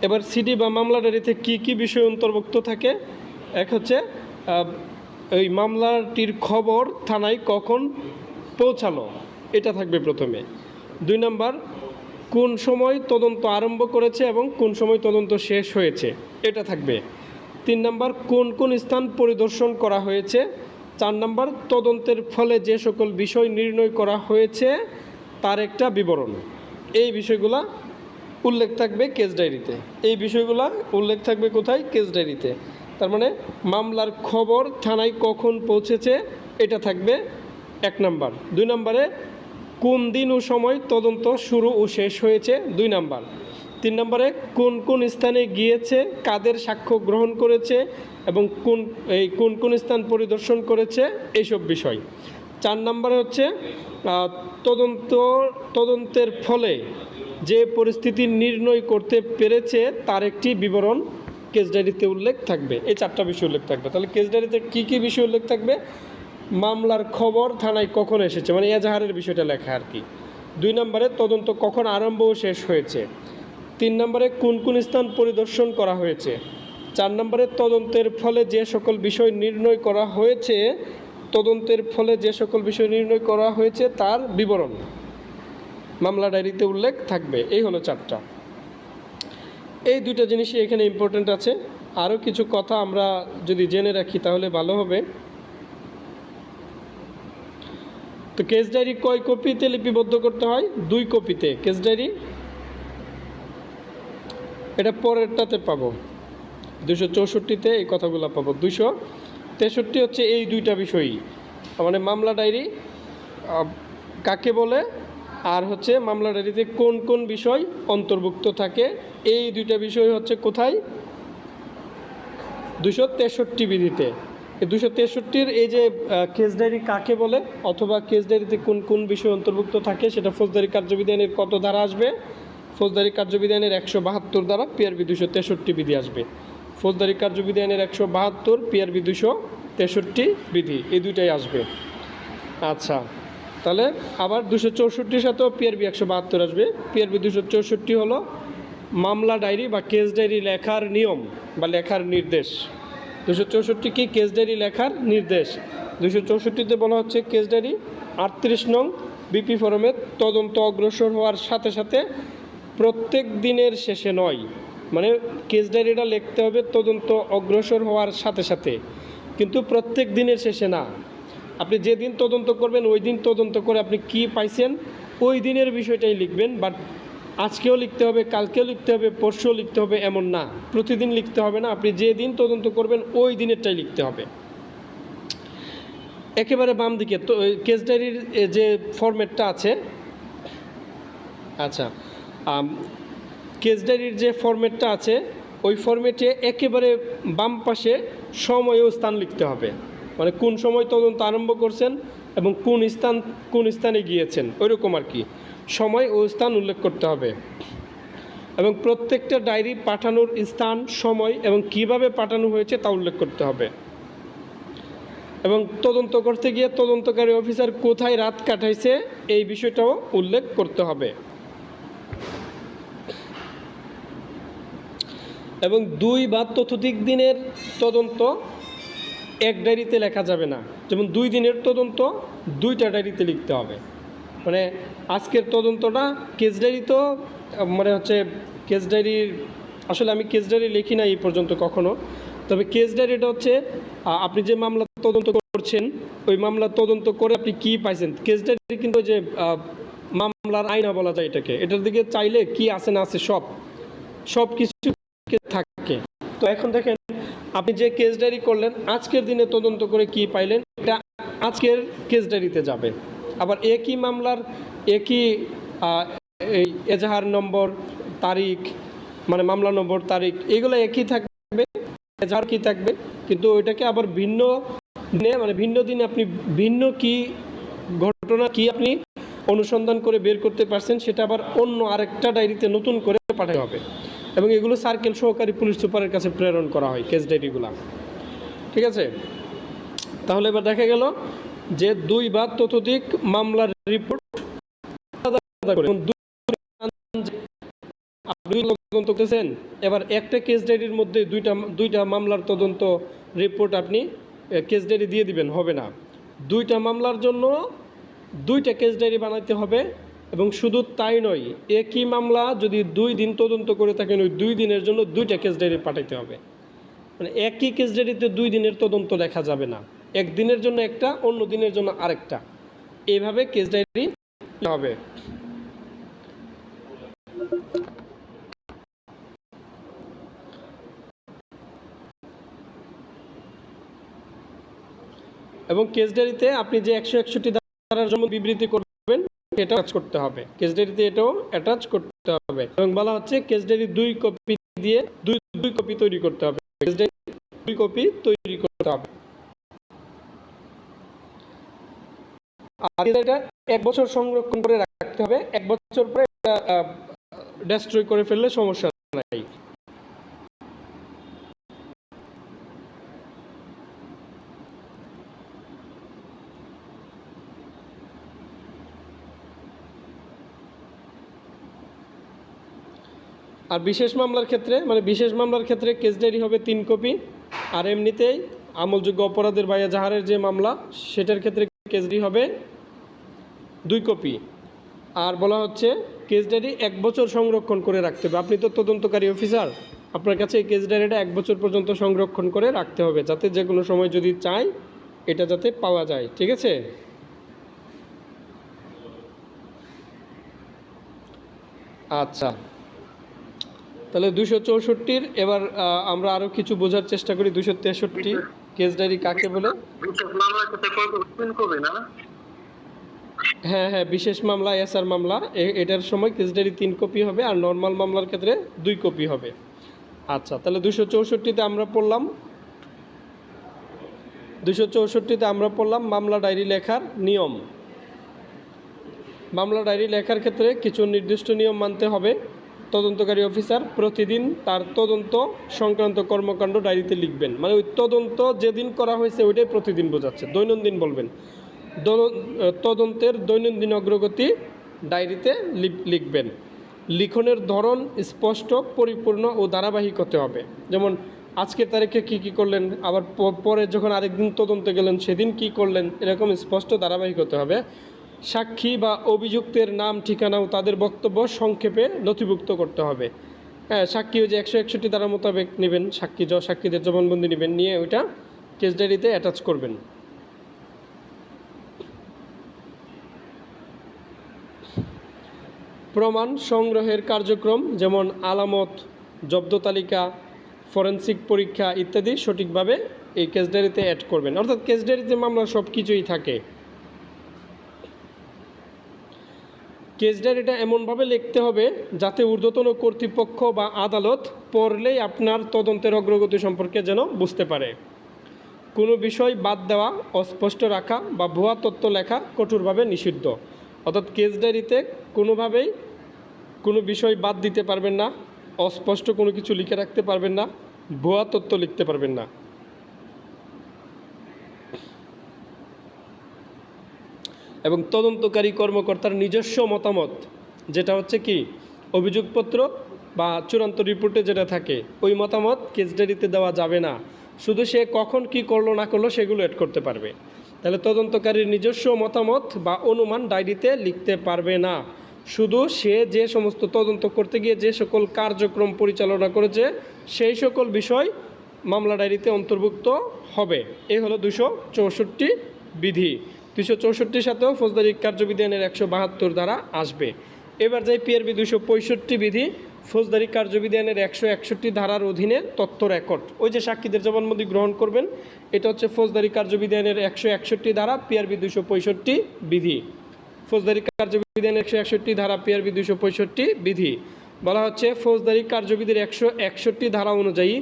Speaker 1: এবার সিডি বা মামলা ডায়েরিতে কি কি বিষয় অন্তর্ভুক্ত থাকে? এক হচ্ছে এই মামলাটির খবর থানায় কখন পৌঁছালো, এটা থাকবে প্রথমে। 2 নম্বর, কোন সময় তদন্ত আরম্ভ করেছে এবং কোন সময় তদন্ত শেষ হয়েছে, এটা থাকবে। 3 নম্বর, কোন কোন স্থান পরিদর্শন করা হয়েছে। 4 নম্বর, তদন্তের ফলে যে সকল বিষয় নির্ণয় করা হয়েছে তার একটা বিবরণ। এই বিষয়গুলা উল্লেখ থাকবে কেস ডায়েরিতে। এই বিষয়গুলা উল্লেখ থাকবে কোথায়? কেস ডায়েরিতে। তার মানে মামলার খবর থানায় কখন পৌঁছেছে এটা থাকবে 1 নম্বর। 2 নম্বরে কোন দিন ও সময় তদন্ত শুরু ও শেষ হয়েছে 2 নম্বর। 3 নম্বরে কোন কোন স্থানে গিয়েছে, কাদের সাক্ষ্য গ্রহণ করেছে এবং কোন কোন স্থান পরিদর্শন করেছে, এইসব বিষয়। 4 নম্বরে হচ্ছে তদন্তের ফলে যে পরিস্থিতি নির্ণয় করতে পেরেছে তার একটি বিবরণ কেস ডায়েরিতে উল্লেখ থাকবে। এই 4টা বিষয় উল্লেখ থাকবে। তাহলে কেস ডায়েরিতে কী কী বিষয় উল্লেখ থাকবে? মামলার খবর থানায় কখন এসেছে, মানে এজাহারের বিষয়টা লেখা আর কি। 2 নম্বরে তদন্ত কখন আরম্ভ ও শেষ হয়েছে। 3 নম্বরে কোন কোন স্থান পরিদর্শন করা হয়েছে। 4 নম্বরে তদন্তের ফলে যে সকল বিষয় নির্ণয় করা হয়েছে, তদন্তের ফলে যে সকল বিষয় নির্ণয় করা হয়েছে তার বিবরণ মামলা ডায়েরিতে উল্লেখ থাকবে। এই হলো 4টা। এই 2টা জিনিসই এখানে ইম্পর্ট্যান্ট আছে। আরও কিছু কথা আমরা যদি জেনে রাখি তাহলে ভালো হবে। তো কেস ডায়েরি কয় কপিতে লিপিবদ্ধ করতে হয়? 2 কপিতে কেস ডায়েরি। এটা পরেরটাতে পাবো, 264তে এই কথাগুলো পাবো। 263 হচ্ছে এই 2টা বিষয়ই, মানে মামলা ডায়েরি কাকে বলে আর হচ্ছে মামলা ডায়েরিতে কোন কোন বিষয় অন্তর্ভুক্ত থাকে। এই 2টা বিষয় হচ্ছে কোথায়? 263 বিধিতে। এই 263-র এই যে কেস ডায়েরি কাকে বলে অথবা কেস ডায়েরিতে কোন কোন বিষয় অন্তর্ভুক্ত থাকে সেটা ফৌজদারি কার্যবিধি আইনের কত ধারা আসবে? ফৌজদারি কার্যবিধি আইনের 172 দ্বারা পিআরবি 263 বিধি আসবে। ফৌজদারি কার্যবিধি আইনের 172, পিআরবি 263 বিধি, এই 2টাই আসবে। আচ্ছা, তাহলে আবার 264-র সাথেও পিআরবি 172 আসবে। পিআরবি 264 হলো মামলা ডায়েরি বা কেস ডায়েরি লেখার নিয়ম বা লেখার নির্দেশ। 264 কি? কেস ডায়েরি লেখার নির্দেশ। 264-তে বলা হচ্ছে কেস ডায়েরি 38 নং বিপি ফরমের তদন্ত অগ্রসর হওয়ার সাথে সাথে প্রত্যেক দিনের শেষে নয়, মানে কেস ডায়েরিটা লিখতে হবে তদন্ত অগ্রসর হওয়ার সাথে সাথে, কিন্তু প্রত্যেক দিনের শেষে না। আপনি যেদিন তদন্ত করবেন ওই দিন তদন্ত করে আপনি কি পাইছেন ওই দিনের বিষয়টাই লিখবেন। বাট আজকেও লিখতে হবে, কালকেও লিখতে হবে, পরশুও লিখতে হবে এমন না, প্রতিদিন লিখতে হবে না। আপনি যে দিন তদন্ত করবেন ওই দিনেরটাই লিখতে হবে। একেবারে বাম দিকে তো কেস ডায়েরির যে ফরম্যাটটা আছে, আচ্ছা, কেস ডায়েরির যে ফরম্যাটটা আছে ওই ফরম্যাটে একেবারে বাম পাশে সময় ও স্থান লিখতে হবে, মানে কোন সময় তদন্ত আরম্ভ করছেন এবং কোন স্থানে গিয়েছেন ওইরকম আর কি, সময় ও স্থান উল্লেখ করতে হবে। এবং প্রত্যেকটা ডায়েরি পাঠানোর স্থান, সময় এবং কিভাবে পাঠানো হয়েছে তা উল্লেখ করতে হবে। এবং তদন্ত করতে গিয়ে তদন্তকারী অফিসার কোথায় রাত কাটাইছে এই বিষয়টাও উল্লেখ করতে হবে। এবং 2 বা ততোধিক দিনের তদন্ত এক ডায়েরিতে লেখা যাবে না। যেমন 2 দিনের তদন্ত 2টা ডায়েরিতে লিখতে হবে। মানে আজকের তদন্তটা কেস ডায়েরি তো মানে হচ্ছে কেস ডায়েরির, আসলে আমি কেস ডায়েরি লিখি না এই পর্যন্ত কখনো। তবে কেস ডায়েরিটা হচ্ছে আপনি যে মামলা তদন্ত করছেন ওই মামলা তদন্ত করে আপনি কি পাইছেন। কেস ডায়েরি কিন্তু ওই যে মামলার আয়না বলা যায় এটাকে, এটার দিকে চাইলে কি আছে না আছে সব কিছু থাকে। তো এখন দেখেন আপনি যে কেস ডায়েরি করলেন আজকের দিনে তদন্ত করে কি পাইলেন, এটা আজকের কেস ডায়েরিতে যাবে। আবার একই মামলার একই এই এজাহার নম্বর, তারিখ, মানে মামলা নম্বর, তারিখ, এগুলো একই থাকবে, এজাহার কি থাকবে, কিন্তু ওইটাকে আবার ভিন্ন দিনে, মানে ভিন্ন দিনে আপনি ভিন্ন কি ঘটনা কি আপনি অনুসন্ধান করে বের করতে পারছেন সেটা আবার অন্য আরেকটা ডায়েরিতে নতুন করে পাঠাতে হবে, এবং এগুলো সার্কেল সহকারী পুলিশ সুপারের কাছে প্রেরণ করা হয় কেস ডায়েরিগুলো। ঠিক আছে, তাহলে এবার দেখা গেল যে 2 বা ততোধিক মামলার রিপোর্ট তদন্ত করতেছেন। এবার একটা কেস ডায়েরির মধ্যে দুইটা মামলার তদন্ত রিপোর্ট আপনি কেস ডায়েরি দিয়ে দিবেন, হবে না। 2টা মামলার জন্য 2টা কেস ডায়েরি বানাইতে হবে, এবং শুধু তাই নয়, একই মামলা যদি 2 দিন তদন্ত করে থাকেন ওই 2 দিনের জন্য 2টা কেস ডায়েরি পাঠাইতে হবে। মানে একই কেস ডায়েরিতে 2 দিনের তদন্ত দেখা যাবে না, একদিনের জন্য একটা, অন্য দিনের জন্য আরেকটা, এইভাবে কেস ডায়েরি হবে। এবং কেস ডায়েরিতে আপনি যে 161 ধারার জন্য বিবৃতি করবেন এটা অ্যাটাচ করতে হবে, কেস ডায়েরিতে এটাও অ্যাটাচ করতে হবে। এবং বলা হচ্ছে কেস ডায়েরি 2 কপি দিয়ে 2 কপি তৈরি করতে হবে, কেস ডায়েরি 2 কপি তৈরি করতে হবে। আর এটা 1 বছর সংরক্ষণ করে রাখতে হবে, 1 বছর পরে এটা ডেস্ট্রয় করে ফেললে সমস্যা নাই। আর বিশেষ মামলার ক্ষেত্রে, মানে বিশেষ মামলার ক্ষেত্রে কেস ডায়েরি হবে 3 কপি, আর এমনিতেই আমলযোগ্য অপরাধের বা এজাহারের যে মামলা সেটার ক্ষেত্রে কেস ডায়েরি হবে 2 কপি। আর বলা হচ্ছে কেস ডায়েরি 1 বছর সংরক্ষণ করে রাখতে হবে। আপনি তো তদন্তকারী অফিসার, আপনার কাছে এই কেস ডায়েরিটা 1 বছর পর্যন্ত সংরক্ষণ করে রাখতে হবে, যাতে যে কোনো সময় যদি চাই এটা যাতে পাওয়া যায়। ঠিক আছে, আচ্ছা, তাহলে 264-র এবার আমরা আরও কিছু বোঝার চেষ্টা করি। 263 কেস ডায়েরি কাকে বলে? হ্যাঁ হ্যাঁ, বিশেষ মামলা, এসআর মামলা, এটার সময় কেস ডায়েরি 3 কপি হবে, আর নর্মাল মামলার ক্ষেত্রে 2 কপি হবে। আচ্ছা, তাহলে 264-তে আমরা পড়লাম 264-তে আমরা পড়লাম মামলা ডায়েরি লেখার নিয়ম। মামলা ডায়েরি লেখার ক্ষেত্রে কিছু নির্দিষ্ট নিয়ম মানতে হবে। তদন্তকারী অফিসার প্রতিদিন তার তদন্ত সংক্রান্ত কর্মকাণ্ড ডায়েরিতে লিখবেন, মানে ওই তদন্ত যেদিন করা হয়েছে ওইটাই প্রতিদিন বোঝাচ্ছে, দৈনন্দিন বলবেন। তদন্তের দৈনন্দিন অগ্রগতি ডায়েরিতে লিখবেন। লিখনের ধরন স্পষ্ট, পরিপূর্ণ ও ধারাবাহিক হতে হবে। যেমন আজকের তারিখে কি কি করলেন, আবার পরে যখন আরেকদিন তদন্তে গেলেন সেদিন কি করলেন, এরকম স্পষ্ট ধারাবাহিক হতে হবে। সাক্ষী বা অভিযুক্তের নাম, ঠিকানা ও তাদের বক্তব্য সংক্ষেপে নথিভুক্ত করতে হবে। হ্যাঁ, সাক্ষী ওই যে 161 ধারা মোতাবেক নেবেন, সাক্ষীদের জবানবন্দি নেবেন, নিয়ে ওইটা কেস ডায়েরিতে অ্যাটাচ করবেন। প্রমাণ সংগ্রহের কার্যক্রম যেমন আলামত, জব্দ তালিকা, ফরেনসিক পরীক্ষা ইত্যাদি সঠিকভাবে এই কেস ডায়েরিতে অ্যাড করবেন। অর্থাৎ কেস ডায়েরিতে মামলার সব কিছুই থাকে। কেস ডায়েরিটা এমনভাবে লিখতে হবে যাতে ঊর্ধ্বতন কর্তৃপক্ষ বা আদালত পড়লেই আপনার তদন্তের অগ্রগতি সম্পর্কে যেন বুঝতে পারে। কোনো বিষয় বাদ দেওয়া, অস্পষ্ট রাখা বা ভুয়া তথ্য লেখা কঠোরভাবে নিষিদ্ধ। অর্থাৎ কেস ডায়েরিতে কোনোভাবেই কোনো বিষয় বাদ দিতে পারবেন না, অস্পষ্ট কোনো কিছু লিখে রাখতে পারবেন না, ভুয়া তথ্য লিখতে পারবেন না। এবং তদন্তকারী কর্মকর্তার নিজস্ব মতামত, যেটা হচ্ছে কি অভিযোগপত্র বা চূড়ান্ত রিপোর্টে যেটা থাকে, ওই মতামত কেস ডায়েরিতে দেওয়া যাবে না। শুধু সে কখন কি করলো না করলো সেগুলো অ্যাড করতে পারবে। তাহলে তদন্তকারীর নিজস্ব মতামত বা অনুমান ডায়েরিতে লিখতে পারবে না। শুধু সে যে সমস্ত তদন্ত করতে গিয়ে যে সকল কার্যক্রম পরিচালনা করেছে সেই সকল বিষয় মামলা ডায়েরিতে অন্তর্ভুক্ত হবে। এই হলো 264 বিধি। 264 সাথেও ফৌজদারি কার্যবিধি আইনের 172 ধারা আসবে। এবার যাই পিআরবি 265 বিধি। ফৌজদারি কার্যবিধি আইনের 161 ধারার অধীনে তথ্য রেকর্ড। ওই যে সাক্ষীদের জবানবন্দি গ্রহণ করবেন, এটা হচ্ছে ফৌজদারি কার্যবিধি আইনের 161 ধারা পিআরবি 265 বিধি। ফৌজদারি কার্যবিধি আইনের 161 ধারা পিআরবি 265 বিধি বলা হচ্ছে ফৌজদারি কার্যবিধির 161 ধারা অনুযায়ী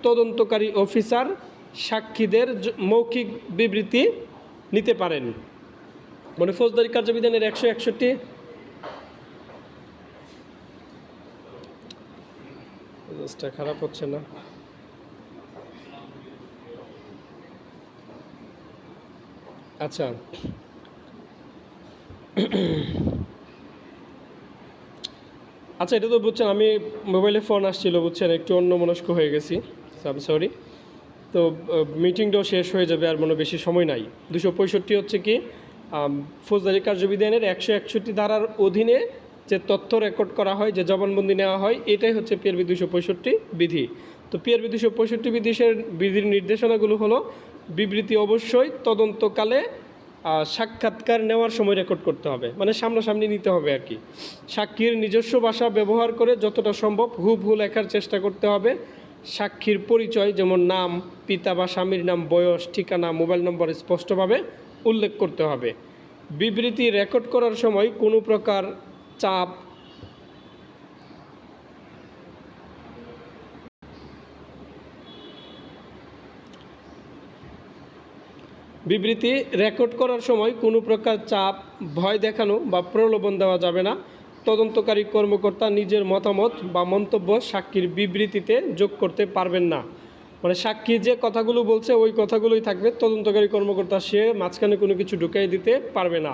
Speaker 1: তদন্তকারী অফিসার সাক্ষীদের মৌখিক বিবৃতি নিতে পারেন। মানে ফৌজদারি কার্যবিধানের 161 খারাপ হচ্ছে না। আচ্ছা, আচ্ছা, এটা তো বুঝছেন, আমি মোবাইলে ফোন আসছিল, বুঝছেন, একটু অন্যমনস্ক হয়ে গেছি, সরি। তো মিটিংটাও শেষ হয়ে যাবে, আর মনে বেশি সময় নাই। 265 হচ্ছে কি ফৌজদারি কার্যবিধি আইনের 161 ধারার অধীনে যে তথ্য রেকর্ড করা হয়, যে জবানবন্দি নেওয়া হয়, এটাই হচ্ছে পিআরবি 265 বিধি। তো পিআরবি 265 বিধির নির্দেশনাগুলো হলো বিবৃতি অবশ্যই তদন্তকালে সাক্ষাৎকার নেওয়ার সময় রেকর্ড করতে হবে, মানে সামনাসামনি নিতে হবে আর কি। সাক্ষীর নিজস্ব ভাষা ব্যবহার করে যতটা সম্ভব হুবহু লেখার চেষ্টা করতে হবে। সাক্ষীর পরিচয়, যেমন নাম, পিতা বা স্বামীর নাম, বয়স, ঠিকানা, মোবাইল নম্বর স্পষ্টভাবে উল্লেখ করতে হবে। বিবৃতি রেকর্ড করার সময় কোনো প্রকার চাপ বিবৃতি রেকর্ড করার সময় কোনো প্রকার চাপ, ভয় দেখানো বা প্রলোভন দেওয়া যাবে না। তদন্তকারী কর্মকর্তা নিজের মতামত বা মন্তব্য সাক্ষীর বিবৃতিতে যোগ করতে পারবেন না। মানে সাক্ষী যে কথাগুলো বলছে ওই কথাগুলোই থাকবে, তদন্তকারী কর্মকর্তা সে মাঝখানে কোনো কিছু ঢুকাই দিতে পারবে না।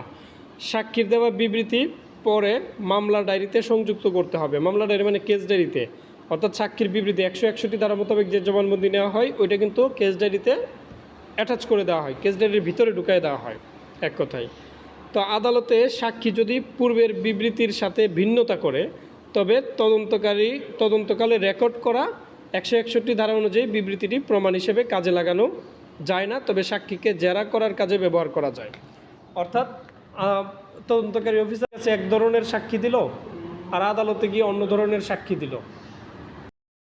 Speaker 1: সাক্ষীর দেওয়া বিবৃতি পরে মামলা ডায়েরিতে সংযুক্ত করতে হবে। মামলা ডায়েরি মানে কেস ডায়েরিতে, অর্থাৎ সাক্ষীর বিবৃতি 161 ধারা মোতাবেক যে জবানবন্দি নেওয়া হয় ওইটা কিন্তু কেস ডায়েরিতে অ্যাটাচ করে দেওয়া হয়, কেস ডায়েরির ভিতরে ঢুকায় দেওয়া হয় এক কথায়। তো আদালতে সাক্ষী যদি পূর্বের বিবৃতির সাথে ভিন্নতা করে, তবে তদন্তকালে রেকর্ড করা 161 ধারা অনুযায়ী বিবৃতিটি প্রমাণ হিসেবে কাজে লাগানো যায় না, তবে সাক্ষীকে জেরা করার কাজে ব্যবহার করা যায়। অর্থাৎ তদন্তকারী অফিসার কাছে এক ধরনের সাক্ষী দিল, আর আদালতে গিয়ে অন্য ধরনের সাক্ষী দিল।